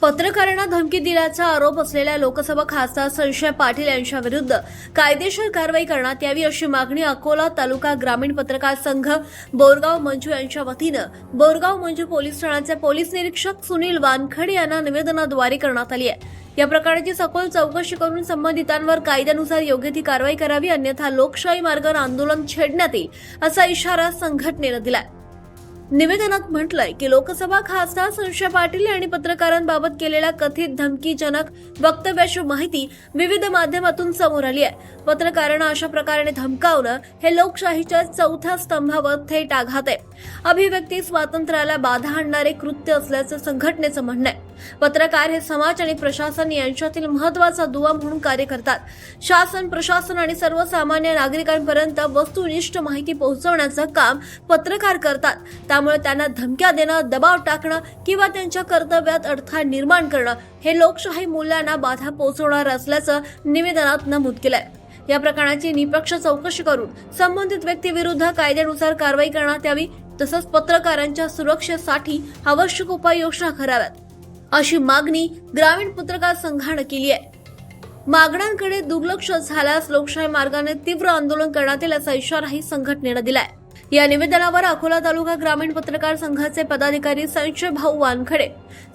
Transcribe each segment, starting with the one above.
पत्रकारांना धमकी दिल्याचा आरोप असलेल्या लोकसभा खासदार संजय पाटील यांच्या विरुद्ध कायदेशीर कारवाई करण्यात यावी अशी मागणी अकोला तालुका ग्रामीण पत्रकार संघ बोरगाव मंजू यांच्या वतीनं बोरगाव मंजू पोलीस ठाण्याचे पोलीस निरीक्षक सुनील वानखडे यांना निवेदनाद्वारे करण्यात आली आहे। या प्रकरणाची सखोल चौकशी करून संबंधितांवर कायद्यानुसार योग्य ती कारवाई करावी, अन्यथा लोकशाही मार्गावर आंदोलन छेडण्यात येईल असा इशारा संघटनेनं दिलाय। निवेदनात म्हटलंय की लोकसभा खासदार संजय पाटील यांनी पत्रकारांबाबत केलेल्या कथित धमकीजनक वक्तव्याची माहिती विविध माध्यमातून समोर आली आहे। पत्रकारांना अशा प्रकारे धमकावणं हे लोकशाहीच्या चौथ्या स्तंभावर थेट आघात आहे, अभिव्यक्ती स्वातंत्र्याला बाधा आणणारे कृत्य असल्याचं संघटनेचं म्हणणं आहे। पत्रकार हे समाज आणि प्रशासन यांच्यातील महत्त्वाचा दुवा म्हणून कार्य करतात। शासन, प्रशासन आणि सर्वसामान्य नागरिकांपर्यंत वस्तुनिष्ठ माहिती पोहोचवण्याचं काम पत्रकार करतात। त्यामुळे त्यांना धमक्या देणं, दबाव टाकणं किंवा त्यांच्या कर्तव्यात अडथळा निर्माण करणं हे लोकशाही मूल्यांना बाधा पोहोचवणार असल्याचं निवेदनात नमूद केलंय। या प्रकरणाची निष्पक्ष चौकशी करून संबंधित व्यक्तीविरुद्ध कायद्यानुसार कारवाई करण्यात यावी, तसंच पत्रकारांच्या सुरक्षेसाठी आवश्यक उपाययोजना कराव्यात अशी मागणी ग्रामीण पत्रकार संघानं केली आहे। मागण्यांकडे दुर्लक्ष झाल्यास लोकशाही मार्गाने तीव्र आंदोलन करण्यात येईल असा इशाराही संघटनेनं दिलाय। या निवेदनावर अकोला तालुका ग्रामीण पत्रकार संघाचे पदाधिकारी संजय भाऊ वानखडे,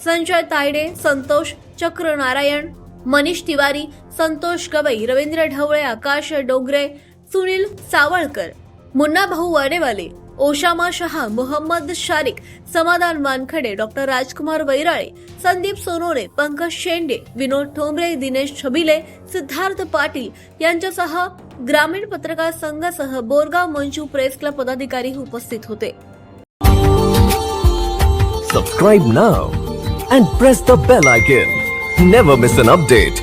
संजय तायडे, संतोष चक्र नारायण, मनीष तिवारी, संतोष गवई, रवींद्र ढवळे, आकाश डोंगरे, सुनील सावळकर, मुन्ना भाऊ वाडेवाले, ओशामा शहा, मोहम्मद शारिक, समाधान वानखडे, डॉक्टर राजकुमार वैराळे, संदीप सोनोने, पंकज शेंडे, विनोद ठोंबरे, दिनेश छबिले, सिद्धार्थ पाटील यांच्यासह ग्रामीण पत्रकार संघासह बोरगाव मंजू प्रेस क्लब पदाधिकारी उपस्थित होते। Subscribe now and press the bell icon. Never miss an update.